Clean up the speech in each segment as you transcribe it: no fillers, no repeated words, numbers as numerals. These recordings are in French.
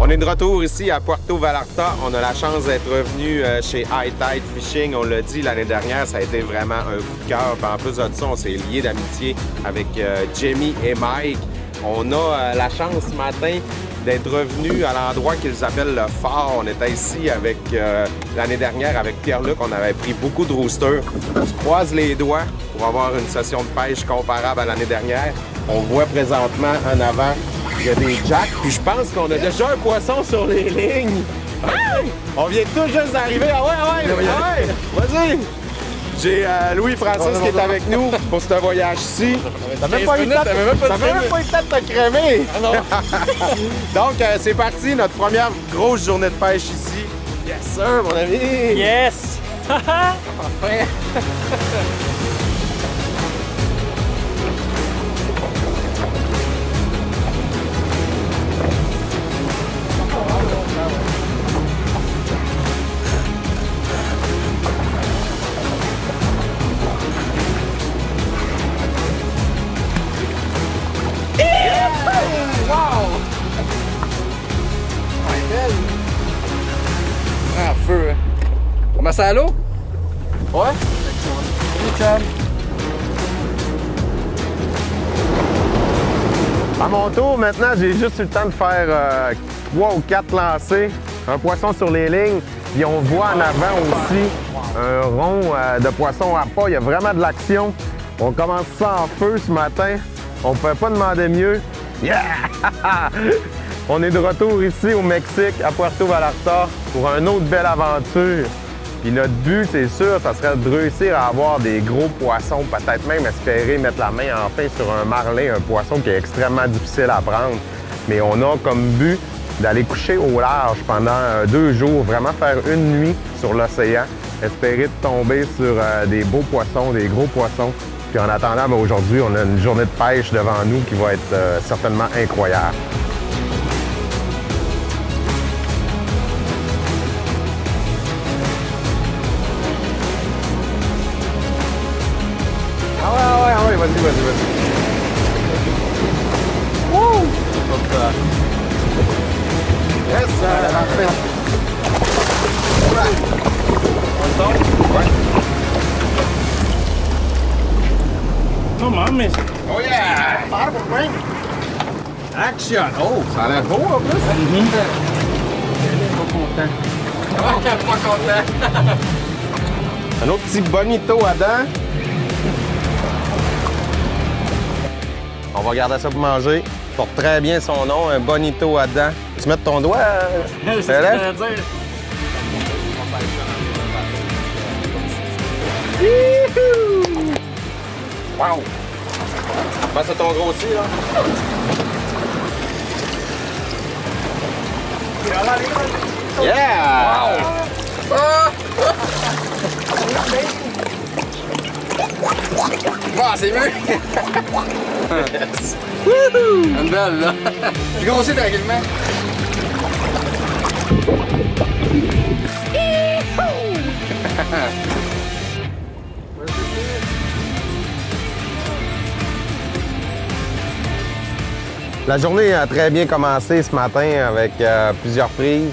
On est de retour ici à Puerto Vallarta. On a la chance d'être revenu chez High Tide Fishing. On l'a dit l'année dernière, ça a été vraiment un coup de cœur. Puis en plus de ça, on s'est liés d'amitié avec Jamie et Mike. On a la chance ce matin d'être revenu à l'endroit qu'ils appellent le phare. On était ici avec l'année dernière avec Pierre-Luc. On avait pris beaucoup de roosters. On se croise les doigts pour avoir une session de pêche comparable à l'année dernière. On voit présentement en avant, il y a des jacks. Puis je pense qu'on a déjà un poisson sur les lignes. Hey! On vient tout juste d'arriver. Ah ouais! Vas-y! J'ai Louis-Francis qui est avec nous pour ce voyage-ci. Ça fait même pas eu le temps de te crémer! Ah non. Donc, c'est parti, notre première grosse journée de pêche ici. Yes, sir, mon ami! Yes! Enfin! Ah, feu, hein. On met ça à l'eau? Ouais? À mon tour, maintenant, j'ai juste eu le temps de faire 3 ou 4 lancers. Un poisson sur les lignes. Puis on voit en avant aussi un rond de poisson à pas. Il y a vraiment de l'action. On commence ça en feu ce matin. On ne pouvait pas demander mieux. Yeah! On est de retour ici au Mexique, à Puerto Vallarta, pour une autre belle aventure. Puis notre but, c'est sûr, ça serait de réussir à avoir des gros poissons, peut-être même espérer mettre la main enfin sur un marlin, un poisson qui est extrêmement difficile à prendre. Mais on a comme but d'aller coucher au large pendant 2 jours, vraiment faire une nuit sur l'océan, espérer de tomber sur des beaux poissons, des gros poissons. Puis en attendant, aujourd'hui, on a une journée de pêche devant nous qui va être certainement incroyable. Ah ouais, vas-y. Wouh! Yes, parfait. Ouais. Non, mames. Oh yeah! Action! Oh, ça a l'air beau en plus! Pas content! Un autre petit bonito à dents. On va garder ça pour manger. Il porte très bien son nom, un bonito à dents. Tu mets ton doigt? C'est ce que j'allais dire. Wow! Comment ça ton grossi, là? Yeah! Wow! Ah, c'est mieux! Yes. Une belle, là! J'ai grossi tranquillement. La journée a très bien commencé ce matin avec plusieurs prises,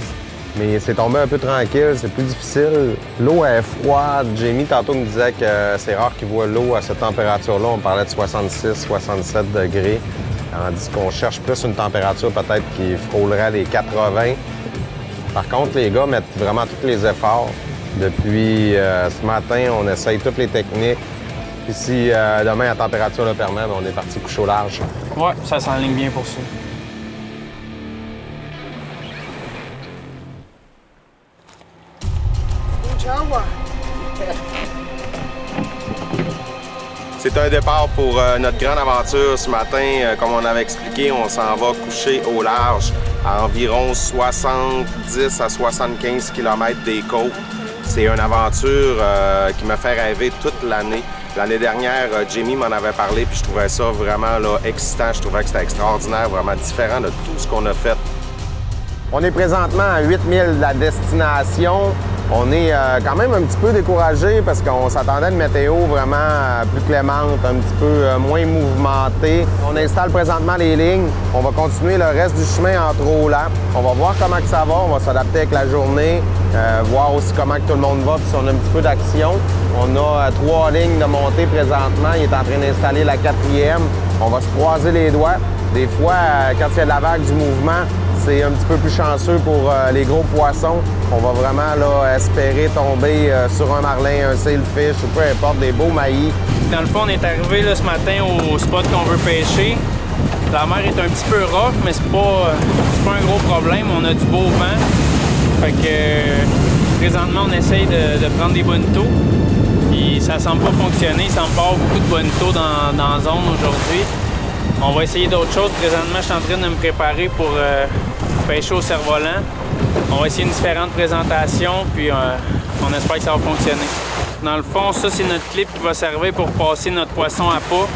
mais c'est tombé un peu tranquille, c'est plus difficile. L'eau est froide. Jamie, tantôt, me disait que c'est rare qu'il voit l'eau à cette température-là. On parlait de 66, 67 degrés, tandis qu'on cherche plus une température peut-être qui frôlerait les 80. Par contre, les gars mettent vraiment tous les efforts. Depuis ce matin, on essaye toutes les techniques. Puis si demain la température le permet, on est parti coucher au large. Ouais, ça s'enligne bien pour ça. C'est un départ pour notre grande aventure ce matin. Comme on avait expliqué, on s'en va coucher au large à environ 70 à 75 km des côtes. C'est une aventure qui me fait rêver toute l'année. L'année dernière, Jamie m'en avait parlé, puis je trouvais ça vraiment là, excitant. Je trouvais que c'était extraordinaire, vraiment différent de tout ce qu'on a fait. On est présentement à 8000 de la destination. On est quand même un petit peu découragé parce qu'on s'attendait à une météo vraiment plus clémente, un petit peu moins mouvementée. On installe présentement les lignes. On va continuer le reste du chemin en trop lent. On va voir comment que ça va. On va s'adapter avec la journée, voir aussi comment que tout le monde va, puis si on a un petit peu d'action. On a 3 lignes de montée présentement. Il est en train d'installer la 4e. On va se croiser les doigts. Des fois, quand il y a de la vague du mouvement, c'est un petit peu plus chanceux pour les gros poissons. On va vraiment là, espérer tomber sur un marlin, un sailfish ou peu importe, des beaux maillis. Dans le fond, on est arrivé là, ce matin au spot qu'on veut pêcher. La mer est un petit peu rough, mais c'est pas un gros problème. On a du beau vent. Fait que présentement, on essaye de prendre des bonitos. Puis ça semble pas fonctionner. Il semble pas avoir beaucoup de bonitos dans la zone aujourd'hui. On va essayer d'autres choses. Présentement, je suis en train de me préparer pour pêcher au cerf-volant. On va essayer une différente présentation, puis on espère que ça va fonctionner. Dans le fond, ça, c'est notre clip qui va servir pour passer notre poisson à pas.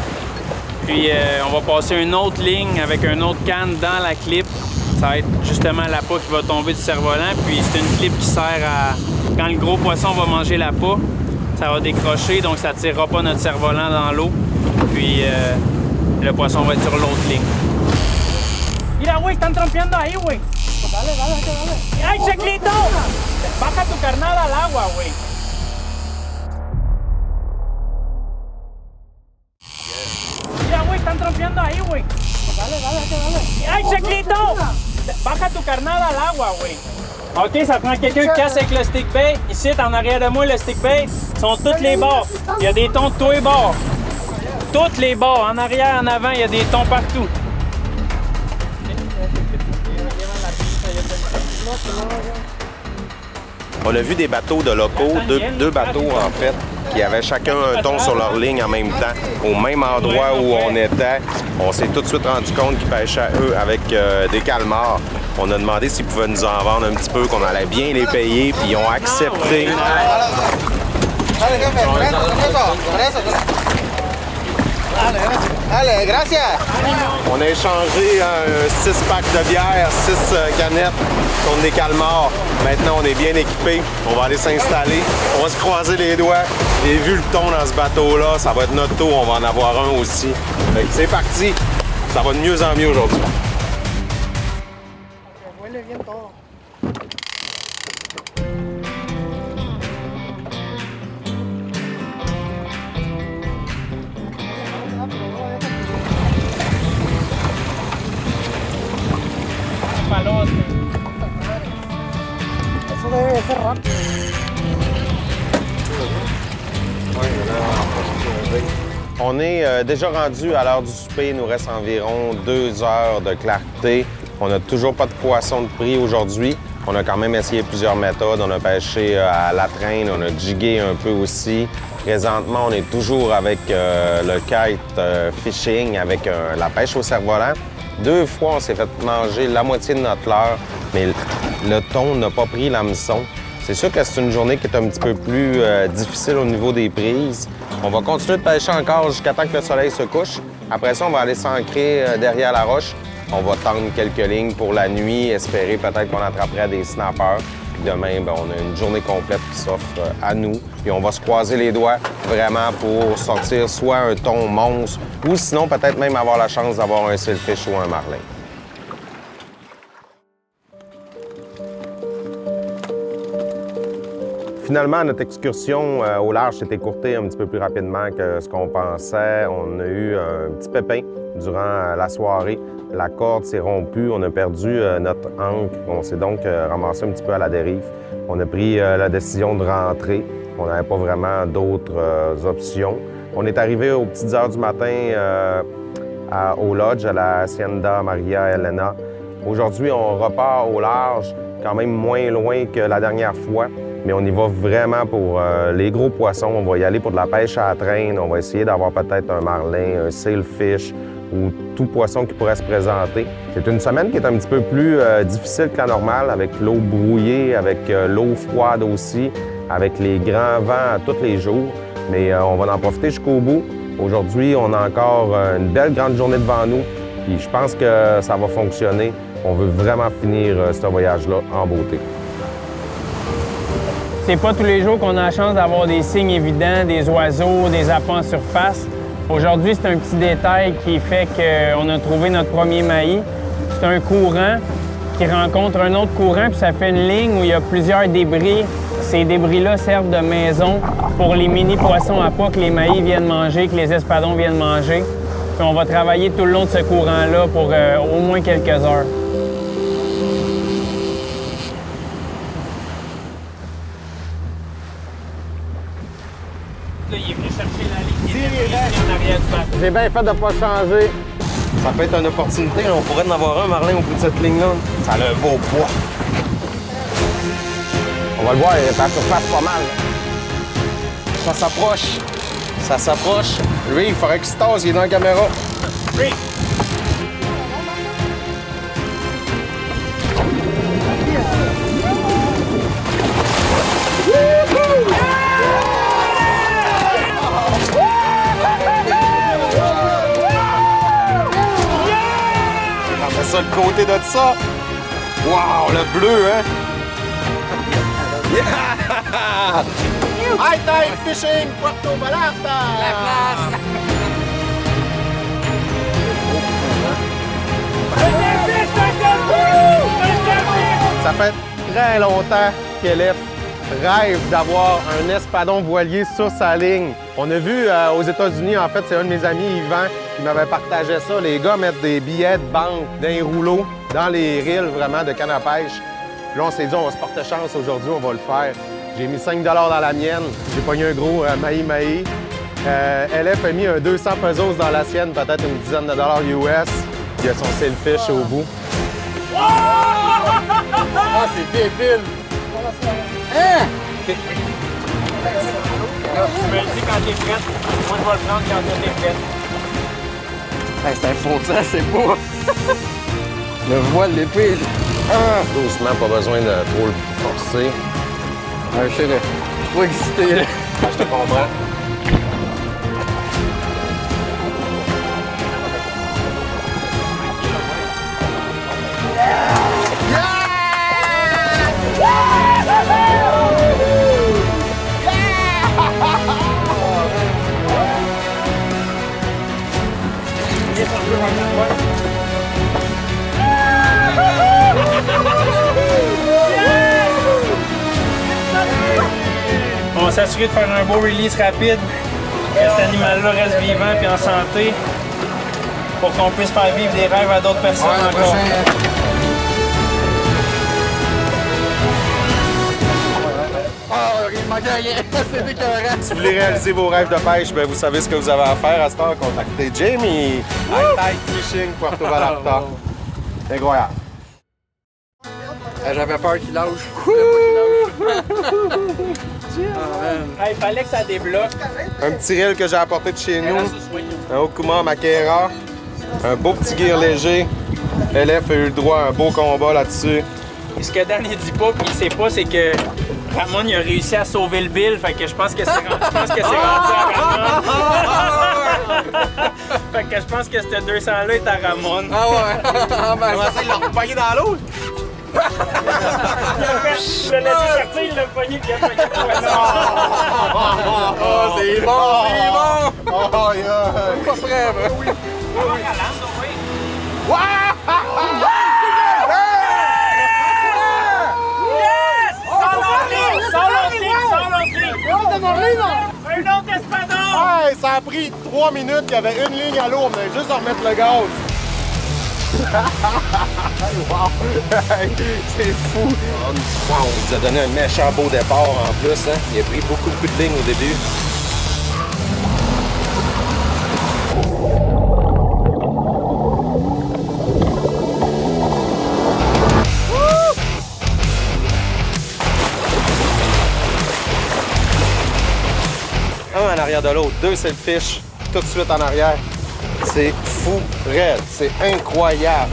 Puis on va passer une autre ligne avec un autre canne dans la clip. Ça va être justement l'appât qui va tomber du cerf-volant. Puis c'est une clip qui sert à... Quand le gros poisson va manger l'appât, ça va décrocher, donc ça ne tirera pas notre cerf-volant dans l'eau. Puis le poisson va être sur l'autre ligne. Mira, güey, están trompeando ahí, güey. Dale, dale, dale. ¡Ay, Checlito! Baja tu carnada al agua, güey. Mira, güey, están trompeando ahí, güey. Dale, dale, dale. ¡Ay, Checlito! Baja tu carnada al agua, güey. OK, ça prend quelqu'un qui casse avec le stick bait. Ici, en arrière de moi, le stick bait sont toutes les bords. Il y a des tons de tous les bords. Toutes les bords, en arrière, en avant, il y a des tons partout. On a vu des bateaux de locaux, deux bateaux en fait, qui avaient chacun un ton sur leur ligne en même temps, au même endroit où on était. On s'est tout de suite rendu compte qu'ils pêchaient, eux, avec des calmars. On a demandé s'ils pouvaient nous en vendre un petit peu, qu'on allait bien les payer, puis ils ont accepté. Allez, gracias! On a échangé un 6-pack de bière, 6 canettes contre des calmars. Maintenant, on est bien équipés. On va aller s'installer. On va se croiser les doigts. J'ai vu le thon dans ce bateau-là. Ça va être notre tour. On va en avoir un aussi. C'est parti. Ça va de mieux en mieux aujourd'hui. Eso debe de ser rápido. On est déjà rendu à l'heure du souper. Il nous reste environ 2 heures de clarté. On n'a toujours pas de poisson de prix aujourd'hui. On a quand même essayé plusieurs méthodes. On a pêché à la traîne, on a jigué un peu aussi. Présentement, on est toujours avec le kite fishing, avec la pêche au cerf-volant. 2 fois, on s'est fait manger la moitié de notre leurre, mais le thon n'a pas pris l'hameçon. C'est sûr que c'est une journée qui est un petit peu plus difficile au niveau des prises. On va continuer de pêcher encore jusqu'à temps que le soleil se couche. Après ça, on va aller s'ancrer derrière la roche. On va tendre quelques lignes pour la nuit, espérer peut-être qu'on attraperait des snappers. Puis demain, bien, on a une journée complète qui s'offre à nous. Puis on va se croiser les doigts vraiment pour sortir soit un thon monstre ou sinon peut-être même avoir la chance d'avoir un sailfish ou un marlin. Finalement, notre excursion au large s'est écourtée un petit peu plus rapidement que ce qu'on pensait. On a eu un petit pépin durant la soirée. La corde s'est rompue, on a perdu notre ancre. On s'est donc ramassé un petit peu à la dérive. On a pris la décision de rentrer. On n'avait pas vraiment d'autres options. On est arrivé aux petites heures du matin au lodge, à la Hacienda Maria Elena. Aujourd'hui, on repart au large, quand même moins loin que la dernière fois. Mais on y va vraiment pour les gros poissons. On va y aller pour de la pêche à la traîne. On va essayer d'avoir peut-être un marlin, un sailfish ou tout poisson qui pourrait se présenter. C'est une semaine qui est un petit peu plus difficile que la normale, avec l'eau brouillée, avec l'eau froide aussi, avec les grands vents tous les jours. Mais on va en profiter jusqu'au bout. Aujourd'hui, on a encore une belle grande journée devant nous. Puis je pense que ça va fonctionner. On veut vraiment finir ce voyage-là en beauté. C'est pas tous les jours qu'on a la chance d'avoir des signes évidents, des oiseaux, des appâts en surface. Aujourd'hui, c'est un petit détail qui fait qu'on a trouvé notre premier maillis. C'est un courant qui rencontre un autre courant, puis ça fait une ligne où il y a plusieurs débris. Ces débris-là servent de maison pour les mini-poissons à pas que les maillis viennent manger, que les espadons viennent manger. Puis on va travailler tout le long de ce courant-là pour au moins quelques heures. Là, il est venu chercher la ligne qui est en arrière du bateau. J'ai bien fait de ne pas changer. Ça peut être une opportunité. On pourrait en avoir un, Marlin, au bout de cette ligne-là. Ça a un beau poids. On va le voir, il est à surface pas mal. Ça s'approche. Ça s'approche. Lui, il faudrait qu'il se tasse, il est dans la caméra. Oui. On met ça le côté de ça. Wow, le bleu, hein? Yeah! High Tide Fishing, Puerto Vallarta! La place! Ça fait très longtemps qu'Elef rêve d'avoir un espadon voilier sur sa ligne. On a vu aux États-Unis, en fait, c'est un de mes amis, Yvan, qui m'avait partagé ça. Les gars mettent des billets de banque dans les rouleaux, dans les rilles vraiment de canne à pêche. Puis là, on s'est dit, on va se porter chance aujourd'hui, on va le faire. J'ai mis 5 dans la mienne. J'ai pogné un gros mahi-mahi. LF a mis un 200 pesos dans la sienne, peut-être une dizaine de dollars US. Il y a son sailfish au bout. Ah, c'est débile! Hein? Tu me le dis quand t'es prête. Moi, je vais le prendre quand t'es prête. Hey, c'est un faux ça, c'est beau! Le voile, l'épée. Ah, doucement, pas besoin de trop le forcer. Je suis trop excité, là. Je te comprends. On va s'assurer de faire un beau release rapide, que cet animal-là reste vivant et en santé, pour qu'on puisse faire vivre des rêves à d'autres personnes encore. Il manquait rien, c'est écœurant. Si vous voulez réaliser vos rêves de pêche, bien, vous savez ce que vous avez à faire à cette heure. Contactez Jamie. High Tide Fishing, Puerto Vallarta. C'est incroyable. J'avais peur qu'il lâche. Il fallait que ça débloque. Un petit reel que j'ai apporté de chez nous. Un Okuma Makera. Un beau petit gear léger. LF a eu le droit à un beau combat là-dessus. Et ce que Dan ne dit pas, puis il sait pas, c'est que Ramon il a réussi à sauver le bill, fait que je pense que c'est rendu à Ramon. Fait que je pense que ce 200-là est à Ramon. Ah ouais? Ah ben, On va essayer de le repogner dans l'eau. Il a laissé sortir, il l'a pogné, puis il a pogné le poisson. oh, c'est bon, c'est bon! Oh, yeah. Pas prêt, bro. Oui. Un autre espadon! Hey, ça a pris 3 minutes, il y avait une ligne à l'eau, on venait juste à remettre le gaz. Wow. C'est fou! Wow, on nous a donné un méchant beau départ en plus, hein? Il a pris beaucoup de lignes au début. Un en arrière de l'autre, 2 sailfish, tout de suite en arrière. C'est fou, raide, c'est incroyable.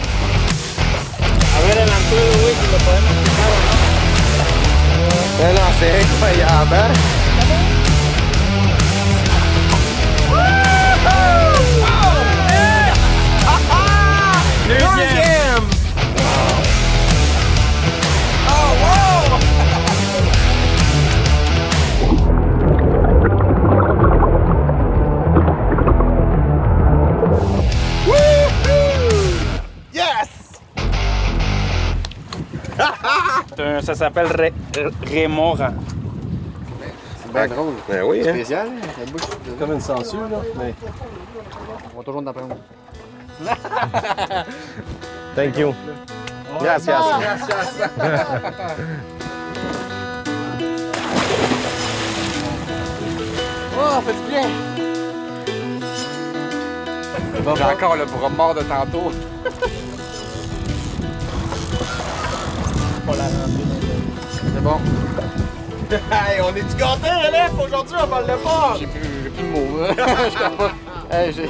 Mais non, c'est incroyable, hein? Deuxième! Oh, wow! ça s'appelle Remora. C'est bien drôle. Ben oui, hein? Spécial, hein? Ça bouge. C'est comme une censure, là. Mais... On va toujours en apprendre. Thank you. Gracias. Oh, fait du bien! Bon, j'ai encore le bras mort de tantôt. C'est bon. Hey, on est-tu gâtés, Relève? Aujourd'hui, on parle de porc! J'ai plus de mots. Je capote. Hey, j'ai...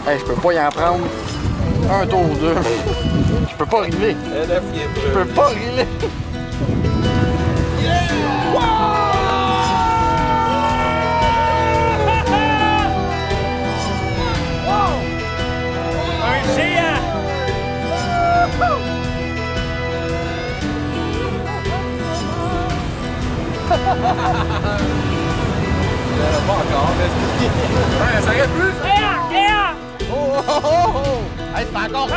Hey, je peux pas y en prendre un tour ou deux. Je peux pas riler. Relève, il est Je peux pas riler. Un géant! Pas encore, mais... Ça reste plus! Hey, c'est encore gros!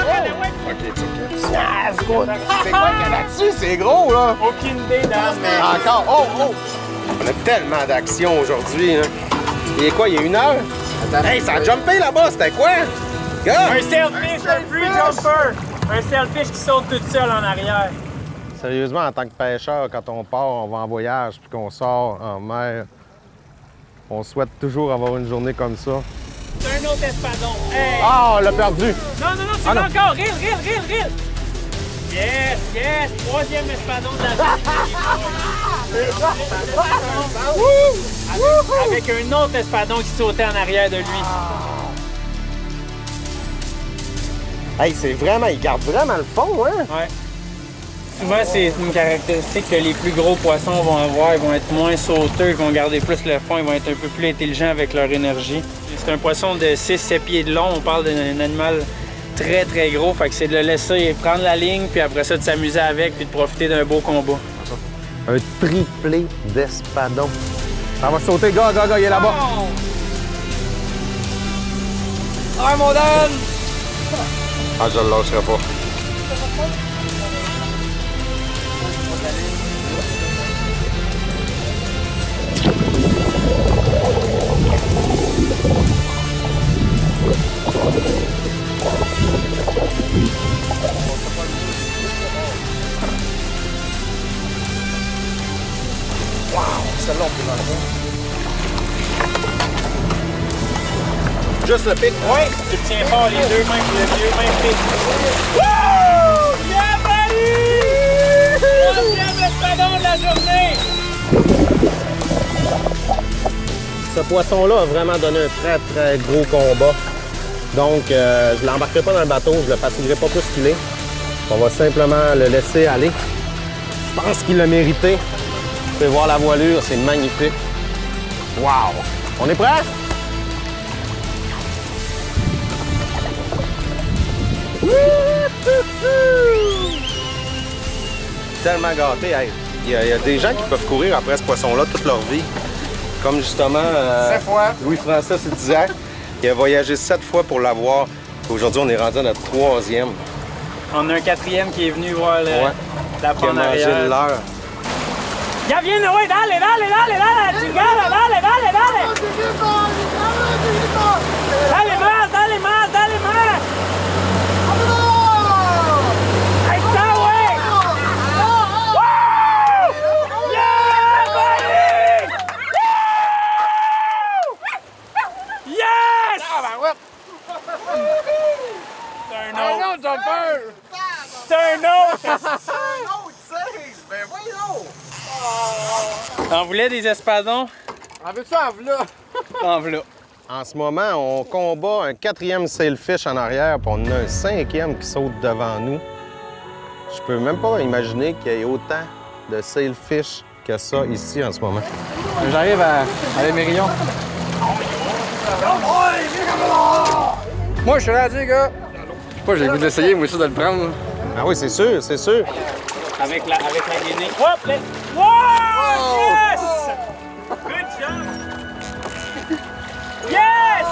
C'est quoi qu'il y a là-dessus? C'est gros, là! Aucune idée, Dan, mais... Encore! Oh! On a tellement d'action aujourd'hui, là. Il est quoi? Il est 1 heure? Attends, Hey, ça a jumpé là-bas! C'était quoi? Gars! Un sailfish, un free jumper! Un sailfish qui saute tout seul en arrière. Sérieusement, en tant que pêcheur, quand on part, on va en voyage, puis qu'on sort en mer, on souhaite toujours avoir une journée comme ça. C'est un autre espadon. Hey! Ah, on l'a perdu! Non, tu l'as encore! Reel! Yes! Troisième espadon de la journée. Avec un autre espadon qui sautait en arrière de lui. Hey, c'est vraiment... Il garde vraiment le fond, hein? Ouais. Souvent, c'est une caractéristique que les plus gros poissons vont avoir. Ils vont être moins sauteux, ils vont garder plus le fond, ils vont être un peu plus intelligents avec leur énergie. C'est un poisson de 6-7 pieds de long. On parle d'un animal très, très gros. Fait que c'est de le laisser prendre la ligne, puis après ça, de s'amuser avec, puis de profiter d'un beau combat. Un triplé d'espadon. Ça va sauter, gars, il est là-bas. Ah, mon Dan! Ah, je le lâcherai pas. Celle-là, on peut l'enlever. Juste le pic. Ouais, tu le tiens fort, les deux mains, pic. Wouh! Yeah, buddy! Troisième espadon de la journée! Ce poisson-là a vraiment donné un très, très gros combat. Donc, je ne l'embarquerai pas dans le bateau, je ne le fatiguerai pas plus qu'il est. On va simplement le laisser aller. Je pense qu'il l'a mérité. Vous pouvez voir la voilure, c'est magnifique. Wow! On est prêt? Tellement gâté. Hey. Il y a des gens qui peuvent courir après ce poisson-là toute leur vie. Comme justement 7 fois. Louis-François se disait, il a voyagé 7 fois pour l'avoir. Aujourd'hui, on est rendu à notre 3e. On a un 4e qui est venu voir la Qui a prendre mangé arrière. l'heure. Ya viene, güey, dale, la chingada, dale. Dale más. Ahí está, güey. ¡Wow! Yeah, buddy! Woo! Yes! Turn On voulait des espadons? En veux-tu en v'là? En v'là. En ce moment, on combat un 4e sailfish en arrière, puis on a un 5e qui saute devant nous. Je peux même pas imaginer qu'il y ait autant de sailfish que ça ici en ce moment. J'arrive à l'Émérillon. Moi, je suis rendu, les gars. Je sais pas, j'ai le goût d'essayer, moi, ça, de le prendre. Ah oui, c'est sûr, c'est sûr. Avec la guinée. Hop, wow! Yes! Good job! Yes!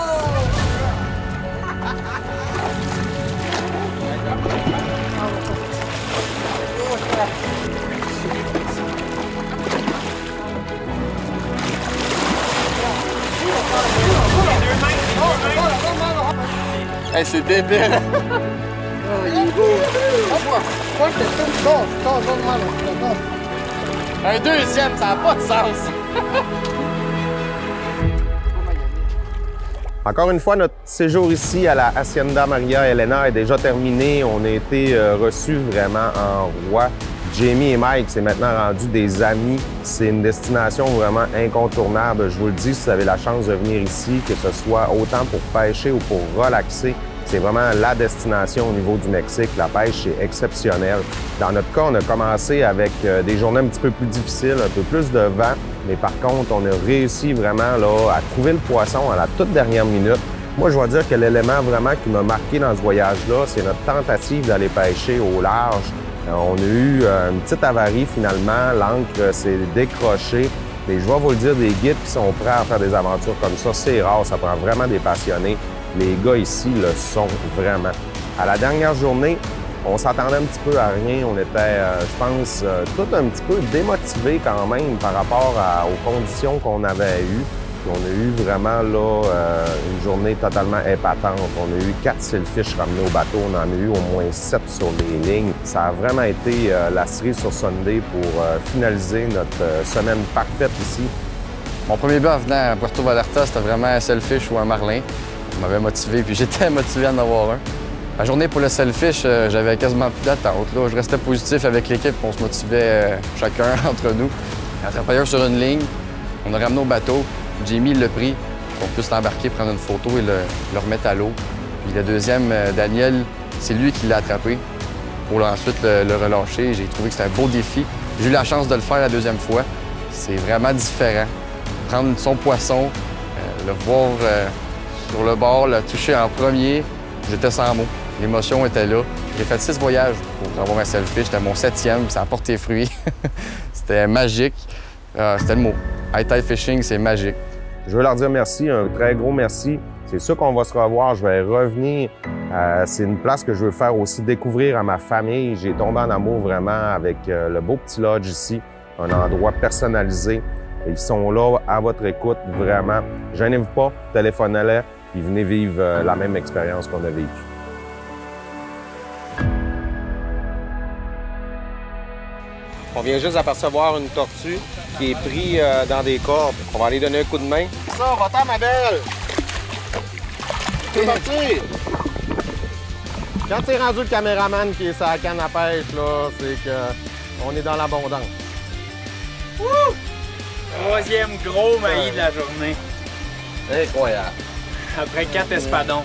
Hey, c'est débile! Oh, il est beau! Un deuxième, ça n'a pas de sens! Encore une fois, notre séjour ici à la Hacienda Maria Elena est déjà terminé. On a été reçus vraiment en roi. Jamie et Mike, c'est maintenant rendu des amis. C'est une destination vraiment incontournable. Je vous le dis, si vous avez la chance de venir ici, que ce soit autant pour pêcher ou pour relaxer, c'est vraiment la destination au niveau du Mexique. La pêche est exceptionnelle. Dans notre cas, on a commencé avec des journées un petit peu plus difficiles, un peu plus de vent, mais par contre, on a réussi vraiment là, à trouver le poisson à la toute dernière minute. Moi, je dois dire que l'élément vraiment qui m'a marqué dans ce voyage-là, c'est notre tentative d'aller pêcher au large. On a eu une petite avarie finalement, l'ancre s'est décrochée. Mais je vais vous le dire, des guides qui sont prêts à faire des aventures comme ça, c'est rare, ça prend vraiment des passionnés. Les gars ici le sont vraiment. À la dernière journée, on s'attendait un petit peu à rien. On était, je pense, tout un petit peu démotivés quand même par rapport aux conditions qu'on avait eues. On a eu vraiment là une journée totalement épatante. On a eu 4 sailfish ramenés au bateau. On en a eu au moins 7 sur les lignes. Ça a vraiment été la cerise sur Sunday pour finaliser notre semaine parfaite ici. Mon premier but en venant à Puerto Vallarta, c'était vraiment un sailfish ou un marlin. Ça m'avait motivé, puis j'étais motivé à en avoir un. La journée pour le sailfish, j'avais quasiment plus d'attente. Je restais positif avec l'équipe, on se motivait chacun entre nous. On attrapait un sur une ligne, on a ramené au bateau. Jamie l'a pris, qu'on puisse l'embarquer, prendre une photo et le remettre à l'eau. Puis le deuxième, Daniel, c'est lui qui l'a attrapé pour ensuite le relâcher. J'ai trouvé que c'était un beau défi. J'ai eu la chance de le faire la deuxième fois. C'est vraiment différent. Prendre son poisson, le voir sur le bord, le toucher en premier, j'étais sans mots. L'émotion était là. J'ai fait 6 voyages pour avoir un sailfish. C'était mon 7e, ça a porté fruit. C'était magique. C'était le mot. High Tide Fishing, c'est magique. Je veux leur dire merci, un très gros merci. C'est sûr qu'on va se revoir, je vais revenir. C'est une place que je veux faire aussi découvrir à ma famille. J'ai tombé en amour vraiment avec le beau petit lodge ici, un endroit personnalisé. Ils sont là à votre écoute, vraiment. Gênez-vous pas, téléphonez-les, puis venez vivre la même expérience qu'on a vécue. On vient juste d'apercevoir une tortue qui est prise dans des cordes. On va aller donner un coup de main. Ça, va-t'en, ma belle! C'est parti! Quand c'est rendu le caméraman qui est sur la canne à pêche, là, c'est qu'on est dans l'abondance. Wouh! 3e gros maillis de la journée. Incroyable! Après 4 espadons.